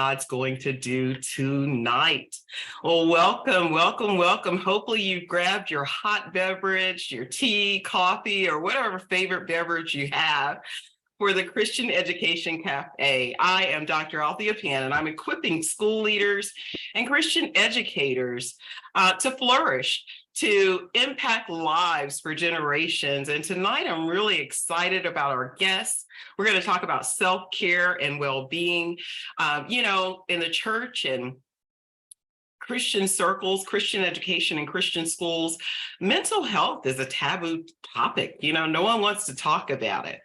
God's going to do tonight. Well, welcome, welcome, welcome. Hopefully you've grabbed your hot beverage, your tea, coffee, or whatever favorite beverage you have for the Christian Education Cafe. I am Dr. Althea Penn, and I'm equipping school leaders and Christian educators to flourish, to impact lives for generations. And tonight, I'm really excited about our guests. We're going to talk about self-care and well-being. In the church and Christian circles, Christian education and Christian schools, mental health is a taboo topic. No one wants to talk about it.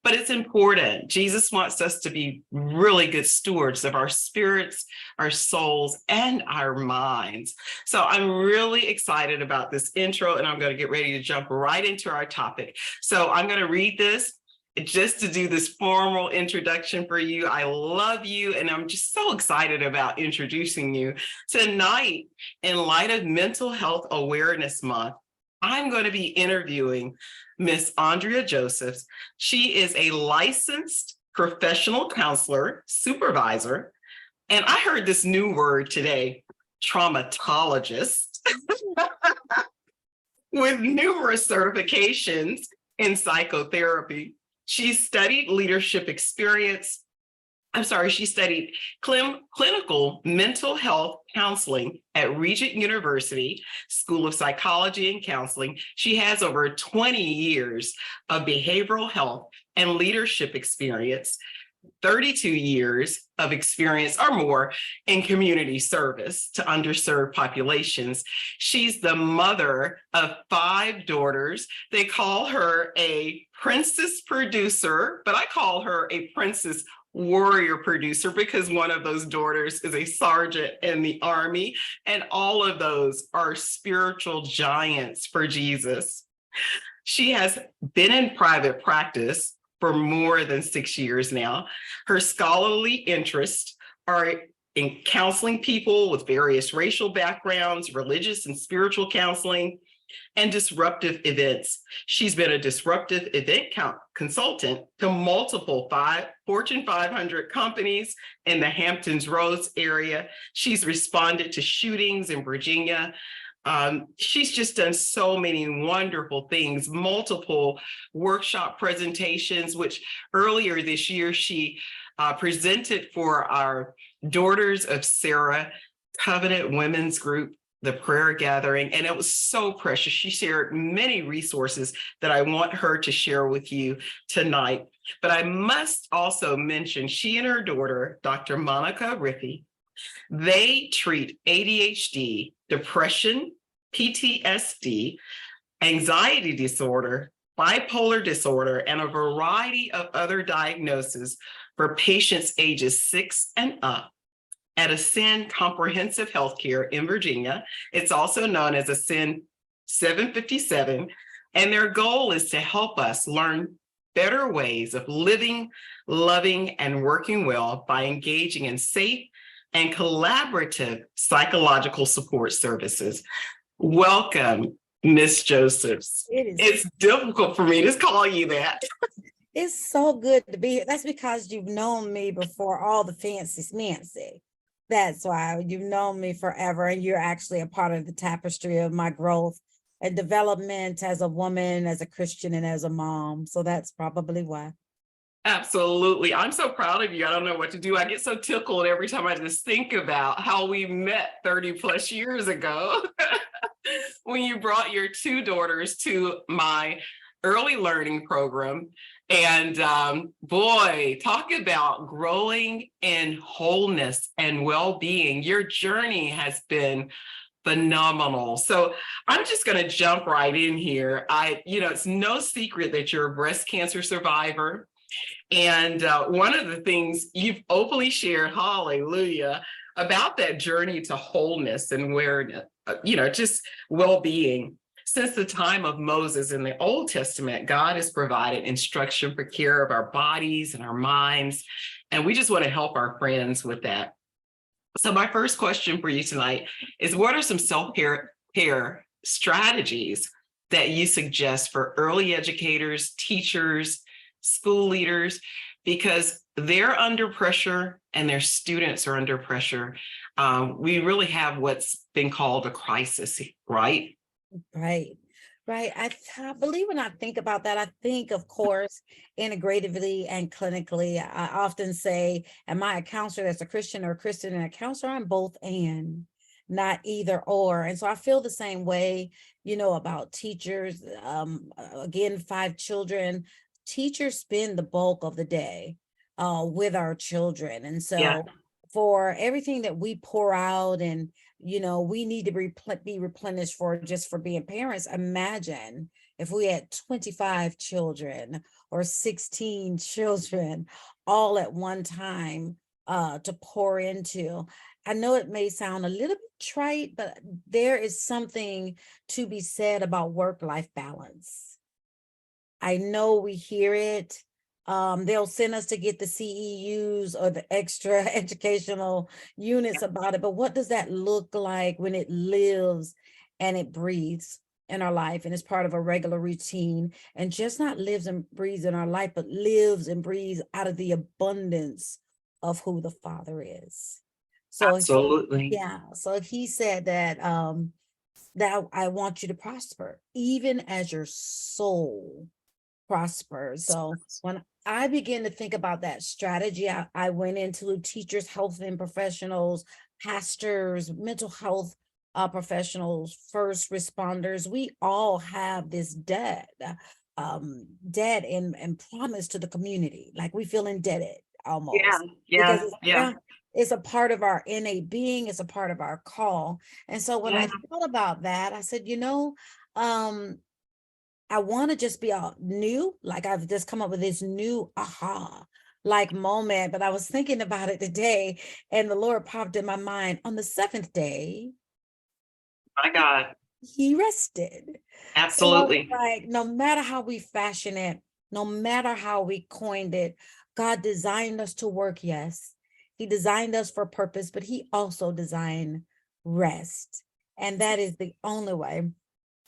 But it's important. Jesus wants us to be really good stewards of our spirits, our souls, and our minds. So I'm really excited about this intro, and I'm going to get ready to jump right into our topic. So I'm going to read this just to do this formal introduction for you. I love you, and I'm just so excited about introducing you. Tonight, in light of Mental Health Awareness Month, I'm going to be interviewing Miss Andrea Josephs. She is a licensed professional counselor, supervisor, and I heard this new word today, traumatologist, with numerous certifications in psychotherapy. She studied she studied clinical mental health counseling at Regent University School of Psychology and Counseling. She has over 20 years of behavioral health and leadership experience, 32 years of experience or more in community service to underserved populations. She's the mother of 5 daughters. They call her a princess producer, but I call her a princess warrior producer because one of those daughters is a sergeant in the Army, and all of those are spiritual giants for Jesus. She has been in private practice for more than 6 years now. Her scholarly interests are in counseling people with various racial backgrounds, religious and spiritual counseling, and disruptive events. She's been a disruptive event consultant to multiple Fortune 500 companies in the Hamptons Roads area. She's responded to shootings in Virginia. She's just done so many wonderful things, multiple workshop presentations, which earlier this year she presented for our Daughters of Sarah Covenant Women's Group, the prayer gathering, and it was so precious. She shared many resources that I want her to share with you tonight. But I must also mention she and her daughter, Dr. Monica Riffey, they treat ADHD, depression, PTSD, anxiety disorder, bipolar disorder, and a variety of other diagnoses for patients ages 6 and up at Ascend Comprehensive Healthcare in Virginia. It's also known as Ascend 757, and their goal is to help us learn better ways of living, loving, and working well by engaging in safe and collaborative psychological support services. Welcome, Miss Josephs. It's difficult for me to call you that. It's so good to be here. That's because you've known me before all the fancy. That's why you've known me forever, and you're actually a part of the tapestry of my growth and development as a woman, as a Christian, and as a mom. So that's probably why. Absolutely. I'm so proud of you. I don't know what to do. I get so tickled every time I just think about how we met 30 plus years ago when you brought your 2 daughters to my early learning program. And boy, talk about growing in wholeness and well-being. Your journey has been phenomenal. So I'm just going to jump right in here. It's no secret that you're a breast cancer survivor. And one of the things you've openly shared, hallelujah, about that journey to wholeness and awareness, just well-being. Since the time of Moses in the Old Testament, God has provided instruction for care of our bodies and our minds, and we just want to help our friends with that. So my first question for you tonight is, what are some self-care strategies that you suggest for early educators, teachers, school leaders because they're under pressure and their students are under pressure. We really have what's been called a crisis, right? Right. Right. I believe when I think about that, I think, of course, integratively and clinically. I often say, am I a counselor that's a Christian or a Christian and a counselor? I'm both and not either or. And so I feel the same way, about teachers. Again, 5 children. Teachers spend the bulk of the day with our children. And Yeah, so for everything that we pour out and we need to be replenished for being parents. Imagine if we had 25 children or 16 children all at one time to pour into. I know it may sound a little bit trite, but there is something to be said about work-life balance. I know we hear it. They'll send us to get the CEUs or the extra educational units about it. But what does that look like when it lives and it breathes in our life and is part of a regular routine, and just not lives and breathes in our life, but lives and breathes out of the abundance of who the Father is. So absolutely. yeah, so he said that I want you to prosper, even as your soul prosper. So when I begin to think about that strategy, I went into teachers, health and professionals, pastors, mental health professionals, first responders. We all have this debt and promise to the community. Like we feel indebted Yeah, almost because yeah, yeah, it's a part of our innate being, it's a part of our call. And so when I yeah. thought about that, I said, um, I want to just be all new, like I've just come up with this new aha like moment. But I was thinking about it today, and the Lord popped in my mind on the seventh day, My God, he rested. So I was absolutely. like, no matter how we fashion it, no matter how we coined it, God designed us to work, yes. He designed us for purpose, but he also designed rest. And that is the only way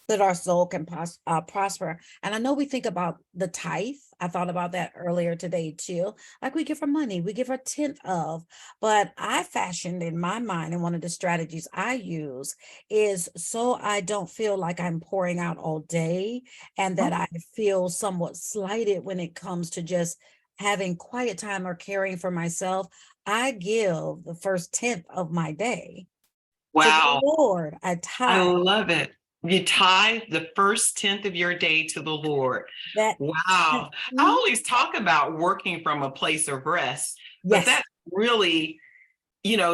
that our soul can prosper. And I know we think about the tithe. I thought about that earlier today too. Like we give our money, we give a tenth of, but I fashioned in my mind, and one of the strategies I use is so I don't feel like I'm pouring out all day, and that I feel somewhat slighted when it comes to just having quiet time or caring for myself. I give the first tenth of my day to the Wow, Lord. I I tithe love it. You tithe the first tenth of your day to the Lord. that. Wow. I Mhm. always talk about working from a place of rest, but Yes, that's really,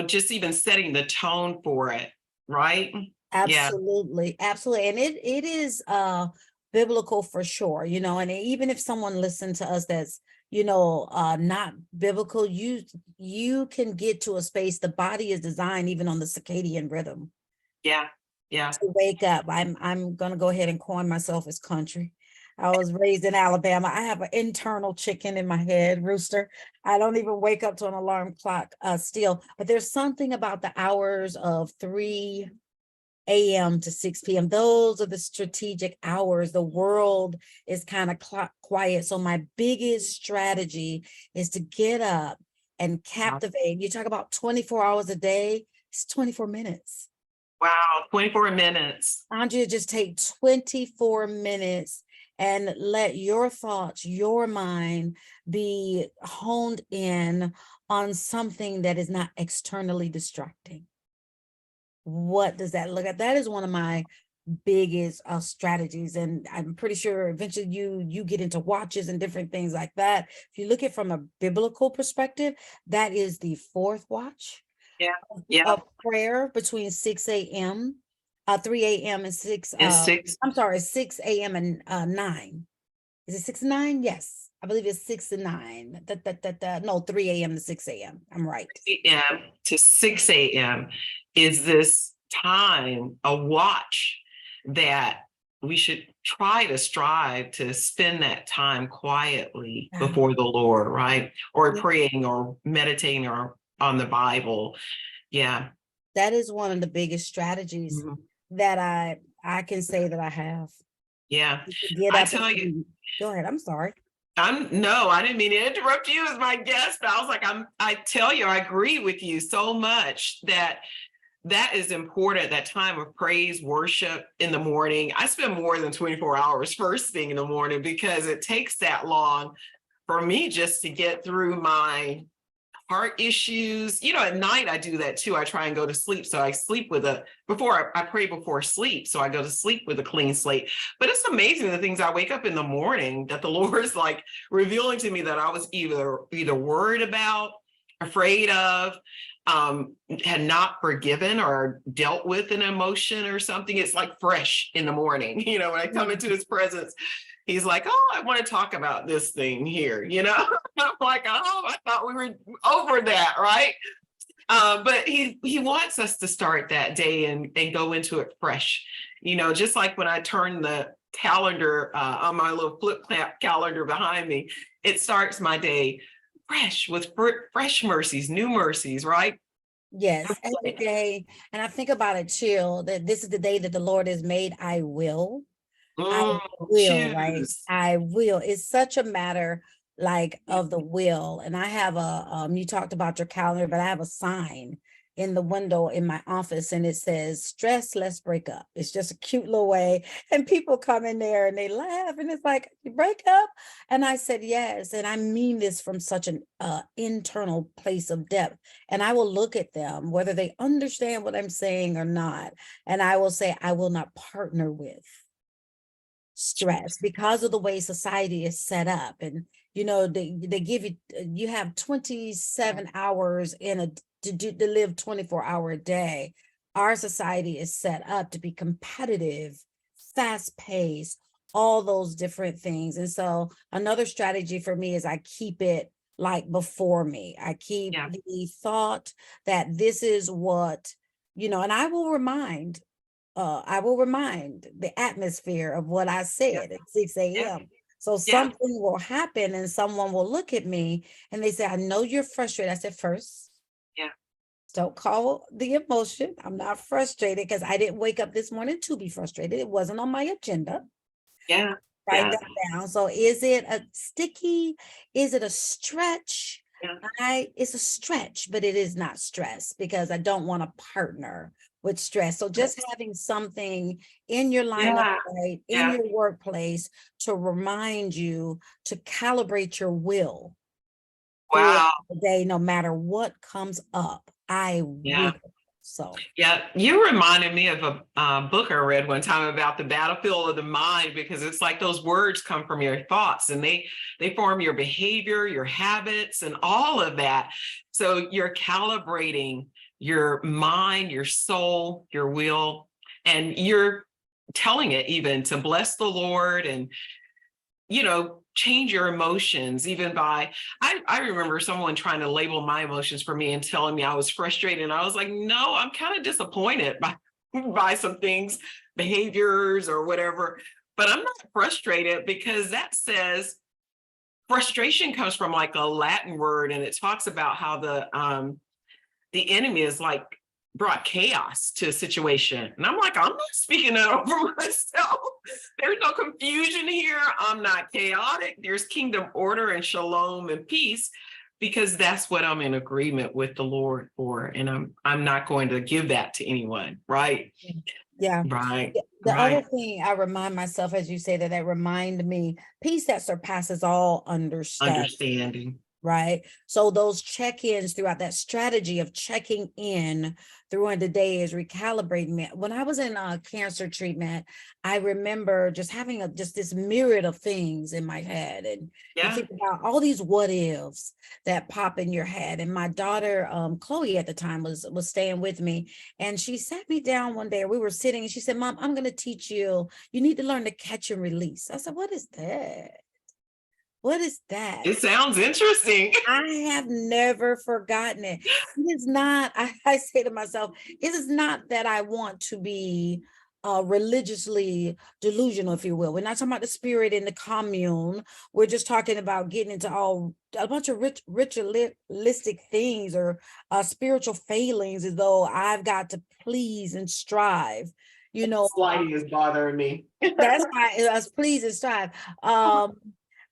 just even setting the tone for it, right? Yeah, absolutely, absolutely. And it is biblical for sure, and even if someone listened to us that's, not biblical, you can get to a space. The body is designed even on the circadian rhythm yeah, yeah. to wake up. I'm gonna go ahead and coin myself as country. I was raised in Alabama. I have an internal chicken in my head, rooster. I don't even wake up to an alarm clock still. But there's something about the hours of 3 a.m. to 6 p.m. Those are the strategic hours. The world is kind of quiet. So my biggest strategy is to get up and captivate. You talk about 24 hours a day, it's 24 minutes. Wow, 24 minutes. Andrea, just take 24 minutes and let your thoughts, your mind be honed in on something that is not externally distracting. What does that look at? That is one of my biggest strategies. And I'm pretty sure eventually you get into watches and different things like that. If you look at it from a biblical perspective, that is the fourth watch Yeah, yeah. of prayer between 6 a.m., 3 a.m. and 6, And six. I'm sorry, 6 a.m. and 9. Is it 6 and 9? Yes, I believe it's 6 and 9. No, 3 a.m. to 6 a.m. I'm right. A.m. to 6 a.m. is this time, a watch that we should try to strive to spend that time quietly Yeah. before the Lord, right? Or Yeah. praying or meditating or on the Bible. Yeah. That is one of the biggest strategies Mhm. that I can say that I have. Yeah. Get I up tell you, and go ahead. I'm sorry. No, I didn't mean to interrupt you as my guest, but I was like, I tell you, I agree with you so much that that is important, that time of praise, worship in the morning. I spend more than 24 hours first thing in the morning because it takes that long for me just to get through my heart issues. At night I do that too. I try and go to sleep. So I sleep with I pray before sleep. So I go to sleep with a clean slate. But it's amazing the things I wake up in the morning that the Lord is like revealing to me that I was either worried about, afraid of, had not forgiven or dealt with an emotion or something. It's like fresh in the morning. When I come into his presence, he's like, oh, I want to talk about this thing here. I'm like, oh, I thought we were over that, right? But he wants us to start that day and go into it fresh. Just like when I turn the calendar on my little flip calendar behind me, it starts my day fresh with fresh mercies, new mercies, right? Yes, every day. And I think about it too, that this is the day that the Lord has made. I will. Right? Choose. I will. It's such a matter like of the will. And I have you talked about your calendar, but I have a sign in the window in my office and it says, stress, let's break up. It's just a cute little way. And people come in there and they laugh and it's like, you break up? And I said, yes. And I mean this from such an internal place of depth. And I will look at them, whether they understand what I'm saying or not. And I will say, I will not partner with stress because of the way society is set up. And they give you have 27 hours to live 24-hour a day. Our society is set up to be competitive, fast paced, all those different things. And so another strategy for me is I keep it like before me. I keep the thought that this is what, and I will remind the atmosphere of what I said at 6 a.m. So something will happen and someone will look at me and they say, I know you're frustrated. I said, first, don't call the emotion. I'm not frustrated because I didn't wake up this morning to be frustrated. It wasn't on my agenda. Write that down. So is it a sticky? Is it a stretch? It's a stretch, but it is not stress because I don't want to partner with stress. So just having something in your line of sight, in your workplace to remind you to calibrate your will throughout the day, no matter what comes up, I will. So you reminded me of a book I read one time about the battlefield of the mind, because it's like those words come from your thoughts and they form your behavior, your habits, and all of that. So you're calibrating your mind, your soul, your will, and you're telling it even to bless the Lord and change your emotions even by, I remember someone trying to label my emotions for me and telling me I was frustrated. And I was like, no, I'm kind of disappointed by some things, behaviors or whatever, but I'm not frustrated, because that says frustration comes from like a Latin word. And it talks about how the enemy is like brought chaos to a situation. And I'm like, I'm not speaking that over myself. There's no confusion here. I'm not chaotic. There's kingdom order and shalom and peace, because that's what I'm in agreement with the Lord for. And I'm not going to give that to anyone. Right. Yeah. Right. The other thing I remind myself, as you say that remind me, peace that surpasses all understanding. Right. So those check-ins throughout that strategy of checking in throughout the day is recalibrating me. When I was in cancer treatment, I remember just having just this myriad of things in my head, and you think about all these what ifs that pop in your head. And my daughter, Chloe at the time was staying with me, and she sat me down one day. We were sitting and she said, Mom, I'm going to teach you. You need to learn to catch and release. I said, what is that? What is that? It sounds interesting. I have never forgotten it. It is not, I say to myself, it is not that I want to be religiously delusional, if you will. We're not talking about the spirit in the commune. We're just talking about getting into a bunch of ritualistic things or spiritual failings, as though I've got to please and strive. Sliding is bothering me. That's why us please and strive.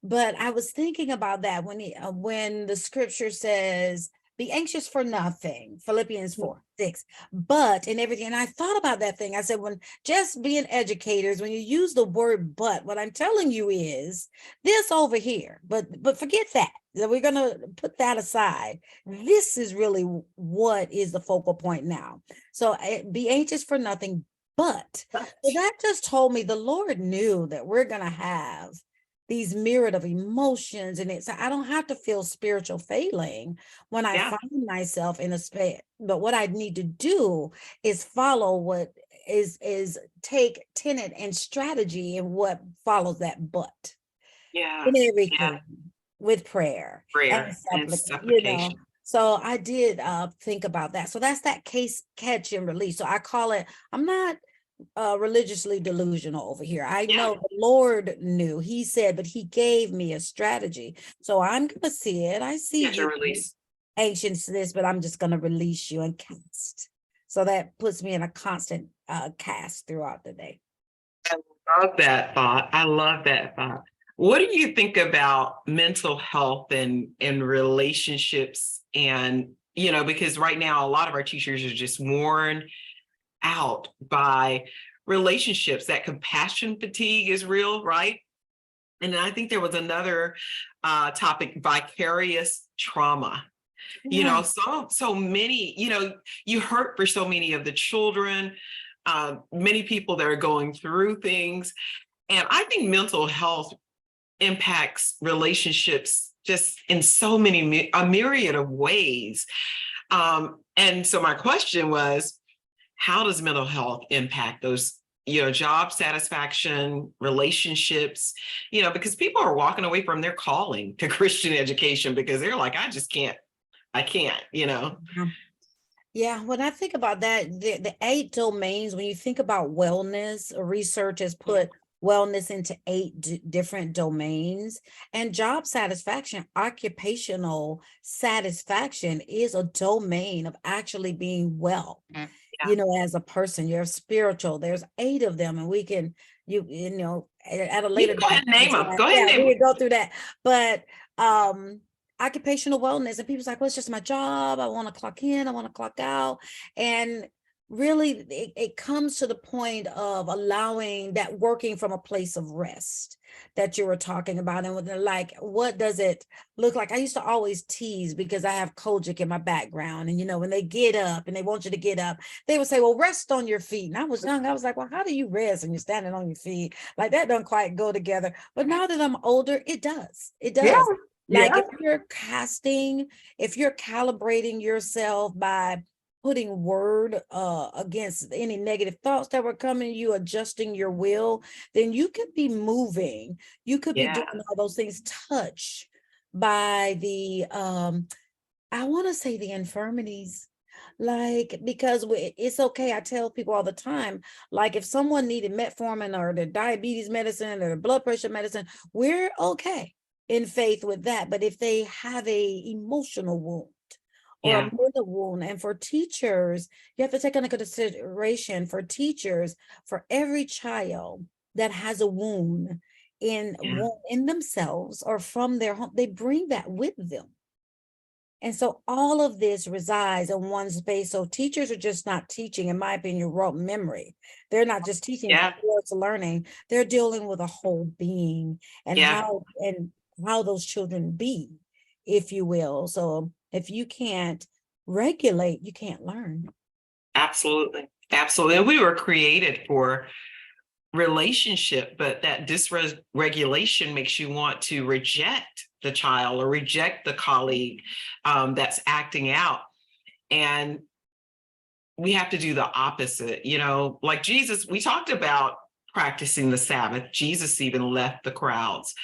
But I was thinking about that when the scripture says, be anxious for nothing, Philippians 4:6, but in everything. And I thought about that thing. I said, when just being educators, when you use the word but, what I'm telling you is this over here, but forget that. We're gonna put that aside. This is really what is the focal point now. So be anxious for nothing, but so that just told me the Lord knew that we're gonna have these myriad of emotions, and it's I don't have to feel spiritual failing when I Yeah. find myself in a space. But what I need to do is follow what is take tenet and strategy and what follows that but Yeah. in Yeah. everything with prayer and Prayer and supplication. supplication. So I did think about that. So that's that case catch and release. So I call it, I'm not religiously delusional over here. I Yeah. know the Lord knew. He said, but he gave me a strategy. So I'm gonna see it. I see Yeah. To you release. anxiousness, but I'm just gonna release you and cast. So that puts me in a constant cast throughout the day. I love that thought. I love that thought. What do you think about mental health and relationships? And, because right now a lot of our teachers are just worn out by relationships. That compassion fatigue is real, right? And then I think there was another topic, vicarious trauma. Yeah. So many, you hurt for so many of the children, many people that are going through things. And I think mental health impacts relationships just in so many, a myriad of ways. And so my question was, how does mental health impact those, job satisfaction, relationships, because people are walking away from their calling to Christian education because they're like, I can't. Yeah. Yeah, when I think about that, the 8 domains, when you think about wellness, research has put wellness into 8 different domains, and job satisfaction, occupational satisfaction is a domain of actually being well. Yeah. As a person, you're spiritual. There's 8 of them, and we can, at a You later can go ahead and name them. Go ahead yeah, and name we them. can go through that. But occupational wellness, and people's like, well, it's just my job. I want to clock in, I want to clock out. And really, it comes to the point of allowing that, working from a place of rest that you were talking about. And with like, what does it look like? I used to always tease because I have Kojic in my background. And when they get up and they want you to get up, they would say, well, rest on your feet. And I was young, I was like, well, how do you rest and you're standing on your feet? Like, that doesn't quite go together. But now that I'm older, it does. It Yeah. does. Like, Yeah. if you're calibrating yourself by putting word against any negative thoughts that were coming, you adjusting your will, then you could be moving. You could be Yeah. doing all those things touched by the I want to say the infirmities. Like, because it's okay. I tell people all the time, like, if someone needed metformin or the diabetes medicine or the blood pressure medicine, we're okay in faith with that. But if they have a emotional wound or a Yeah. mental wound, and for teachers, you have to take into consideration, for teachers, for every child that has a wound Yeah. in themselves or from their home, they bring that with them. And so all of this resides in one space. So teachers are just not teaching, in my opinion, rote memory. They're not just teaching Yeah. course learning. They're dealing with a whole being and Yeah. how those children be, if you will. So if you can't regulate, you can't learn. Absolutely. Absolutely. And we were created for relationship, but that dysregulation makes you want to reject the child or reject the colleague that's acting out. And we have to do the opposite, like Jesus, we talked about practicing the Sabbath. Jesus even left the crowds,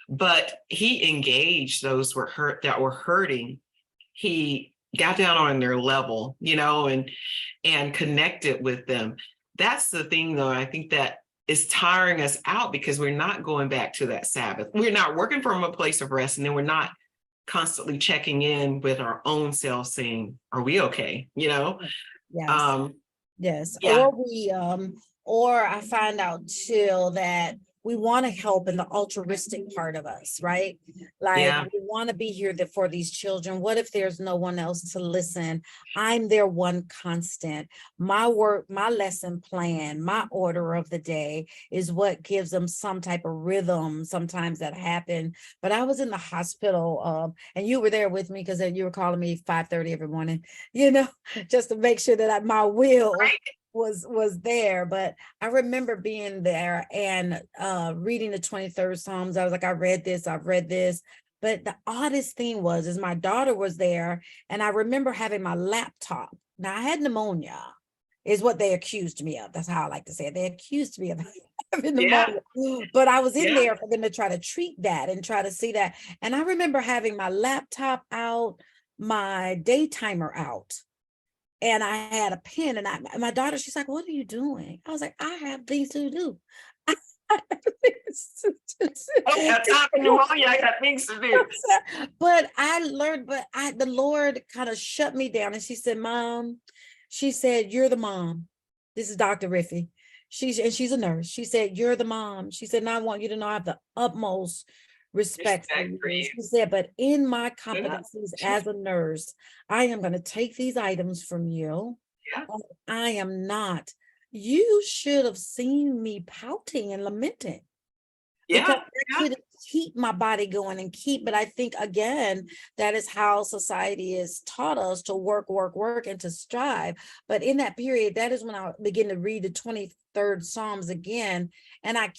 but he engaged those that were hurting. He got down on their level, and connected with them. That's the thing, though. I think that is tiring us out because we're not going back to that Sabbath. We're not working from a place of rest, and then we're not constantly checking in with our own selves, saying, "Are we okay?" Yes. Um, Yes. yeah, Or I find out too that we want to help in the altruistic part of us, right? Like Yeah. we want to be here for these children. What if there's no one else to listen? I'm their one constant. My work, my lesson plan, my order of the day is what gives them some type of rhythm sometimes that happen. But I was in the hospital, and you were there with me because you were calling me 5:30 every morning, just to make sure that my will was there. But I remember being there and reading the 23rd Psalms. I was like, I've read this. But the oddest thing is my daughter was there, and I remember having my laptop. Now I had pneumonia, is what they accused me of. That's how I like to say it. They accused me of having Yeah. pneumonia. But I was in Yeah. there for them to try to treat that and try to see that. And I remember having my laptop out, my day timer out, and I had a pen, and my daughter, she's like, what are you doing? I was like, I have things to do. I have things to I do. got time for pneumonia. I got things to do. But I learned, the Lord kind of shut me down, and she said, Mom, she said, you're the mom. This is Dr. Riffy. She's a nurse. She said, you're the mom. She said, and I want you to know I have the utmost respect for Respect for you. you. She said, but in my Good enough. competencies as a nurse, I am going to take these items from you. Yeah. And I am not. You should have seen me pouting and lamenting, because Yeah. I couldn't keep my body going and keep. But I think, again, that is how society has taught us to work, and to strive. But in that period, that is when I began to read the 23rd Psalms again. And I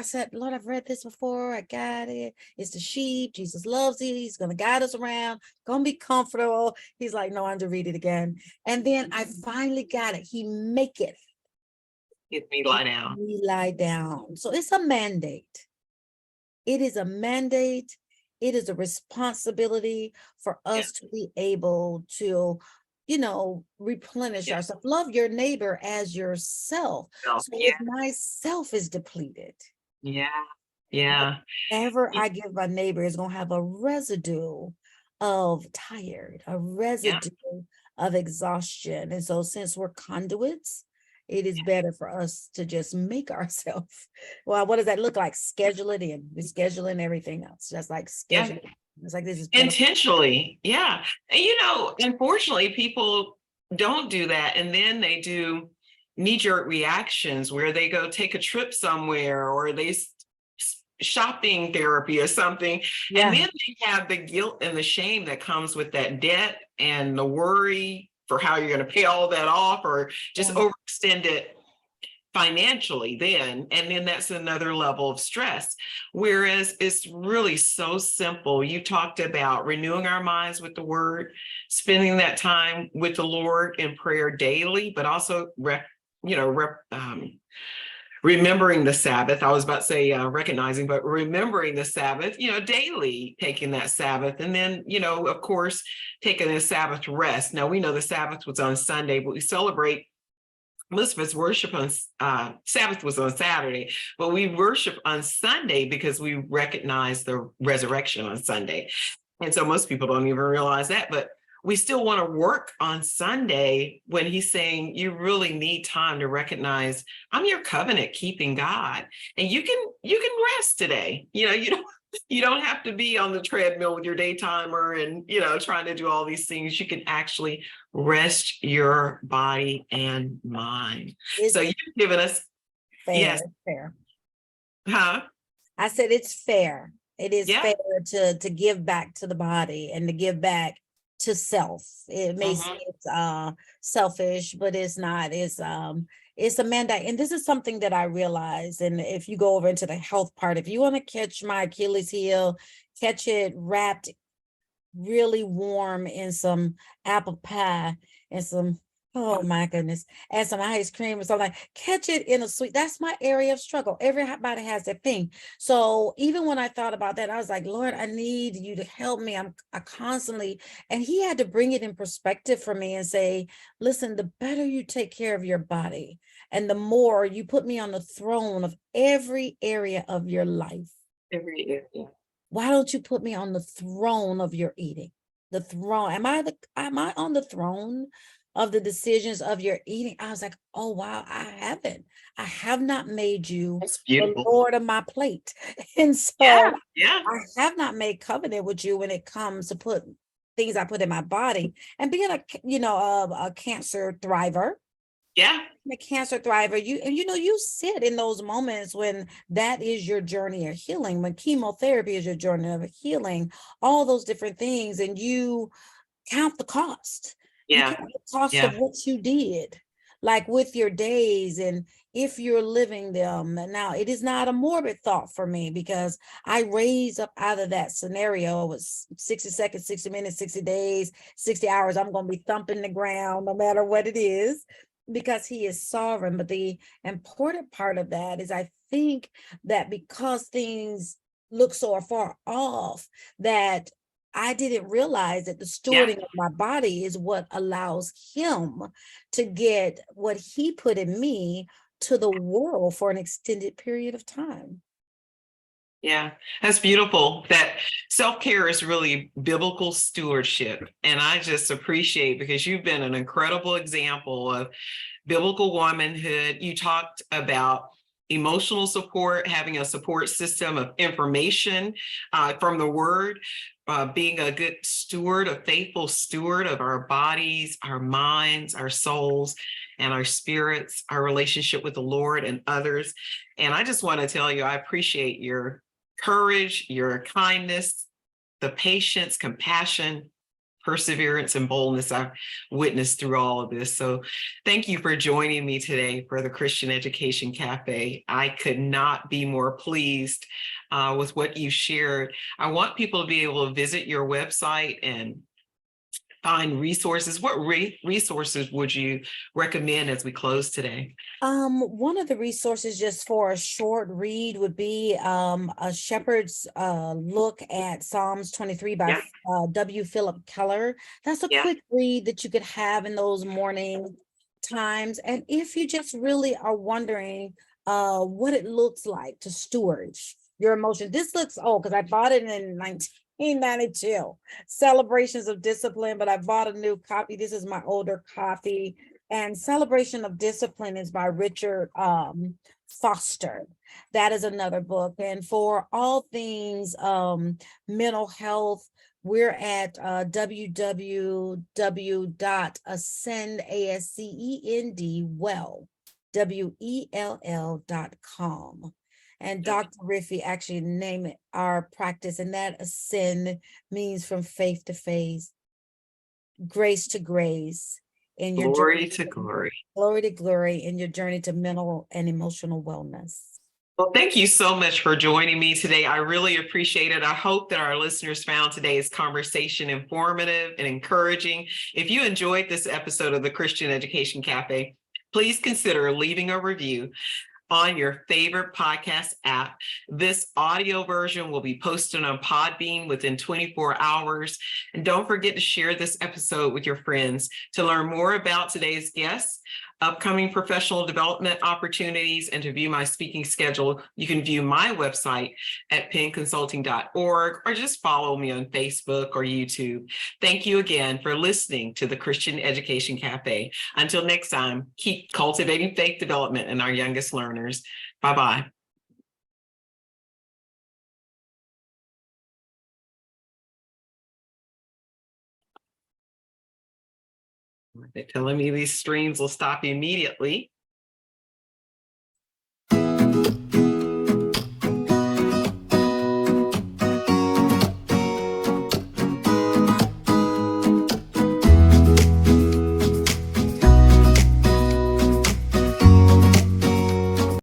said, Lord, I've read this before. I got it. It's the sheep. Jesus loves it. He's going to guide us around. Going to be comfortable. He's like, no, I'm to read it again. And then I finally got it. He maketh me lie down. me lie down. So it's a mandate. It is a mandate. It is a responsibility for us to be able to, replenish Yeah. ourselves. Love your neighbor as yourself. So, So if myself is depleted, yeah. Yeah. whatever I give my neighbor is going to have a residue of tired, a residue of exhaustion. And so since we're conduits, it is better for us to just make ourselves, well, what does that look like? Schedule it in. We schedule in everything else. Just like schedule. It's like this is Intentionally. Yeah. And unfortunately, people don't do that. And then they do knee-jerk reactions where they go take a trip somewhere, or they shopping therapy or something. Yeah. And then they have the guilt and the shame that comes with that debt and the worry for how you're going to pay all that off, or just overextend it financially then. And then that's another level of stress. Whereas it's really so simple. You talked about renewing our minds with the word, spending that time with the Lord in prayer daily, but also remembering the Sabbath. I was about to say recognizing, but remembering the Sabbath, daily taking that Sabbath. And then, of course, taking a Sabbath rest. Now, we know the Sabbath was on Sunday, but we celebrate Elizabeth's worship on Sabbath was on Saturday, but we worship on Sunday because we recognize the resurrection on Sunday. And so most people don't even realize that, but we still want to work on Sunday when he's saying you really need time to recognize I'm your covenant keeping God, and you can rest today. You don't have to be on the treadmill with your day timer and trying to do all these things. You can actually rest your body and mind. So you've given us fair. Yes. Fair. Huh? I said it's fair. It is Yeah. fair to give back to the body and to give back to self. It may seem selfish, but it's not. It's a mandate. And this is something that I realized. And if you go over into the health part, if you want to catch my Achilles heel, catch it wrapped really warm in some apple pie and some, oh my goodness, and some ice cream or something, catch it in a sweet. That's my area of struggle. Everybody has that thing. So even when I thought about that, I was like, Lord, I need you to help me. I constantly, and he had to bring it in perspective for me and say, listen, the better you take care of your body and the more you put me on the throne of every area of your life. Every area. Why don't you put me on the throne of your eating? The throne. Am I on the throne of the decisions of your eating. I was like, oh, wow, I haven't. I have not made you That's the beautiful. Lord of my plate. And Yeah, so yeah, I have not made covenant with you when it comes to put things I put in my body. And being a cancer thriver, yeah, a cancer thriver, you sit in those moments when that is your journey of healing, when chemotherapy is your journey of healing, all those different things, and you count the cost. You yeah, count the cost yeah, of what you did, like with your days, and if you're living them. And now, it is not a morbid thought for me, because I raised up out of that scenario. It was 60 seconds, 60 minutes, 60 days, 60 hours. I'm going to be thumping the ground no matter what it is, because he is sovereign. But the important part of that is, I think that because things look so far off, that I didn't realize that the yeah. stewarding of my body is what allows him to get what he put in me to the world for an extended period of time. Yeah, that's beautiful. That self-care is really biblical stewardship. And I just appreciate, because you've been an incredible example of biblical womanhood. You talked about emotional support, having a support system of information from the word, being a good steward, a faithful steward of our bodies, our minds, our souls, and our spirits, our relationship with the Lord and others. And I just want to tell you, I appreciate your courage, your kindness, the patience, compassion, perseverance, and boldness I've witnessed through all of this. So thank you for joining me today for the Christian Education Cafe. I could not be more pleased with what you shared. I want people to be able to visit your website and find resources. What resources would you recommend as we close today? One of the resources, just for a short read, would be a shepherd's look at Psalms 23 by Yeah, W. Philip Keller. That's a yeah, quick read that you could have in those morning times. And if you just really are wondering what it looks like to steward your emotions, this looks old because I bought it in 1992, Celebrations of Discipline, but I bought a new copy. This is my older copy. And Celebration of Discipline is by Richard Foster. That is another book. And for all things mental health, we're at www.ascend, WELL.com. And Dr. Riffy actually named it our practice, and that ascend means from faith to faith, grace to grace, in your glory journey, to glory. glory to glory, in your journey to mental and emotional wellness. Well, thank you so much for joining me today. I really appreciate it. I hope that our listeners found today's conversation informative and encouraging. If you enjoyed this episode of the Christian Education Cafe, please consider leaving a review on your favorite podcast app. This audio version will be posted on Podbean within 24 hours. And don't forget to share this episode with your friends. To learn more about today's guests, upcoming professional development opportunities, and to view my speaking schedule, you can view my website at pennconsulting.org, or just follow me on Facebook or YouTube. Thank you again for listening to the Christian Education Cafe. Until next time, keep cultivating faith development in our youngest learners. Bye-bye. They're telling me these streams will stop immediately.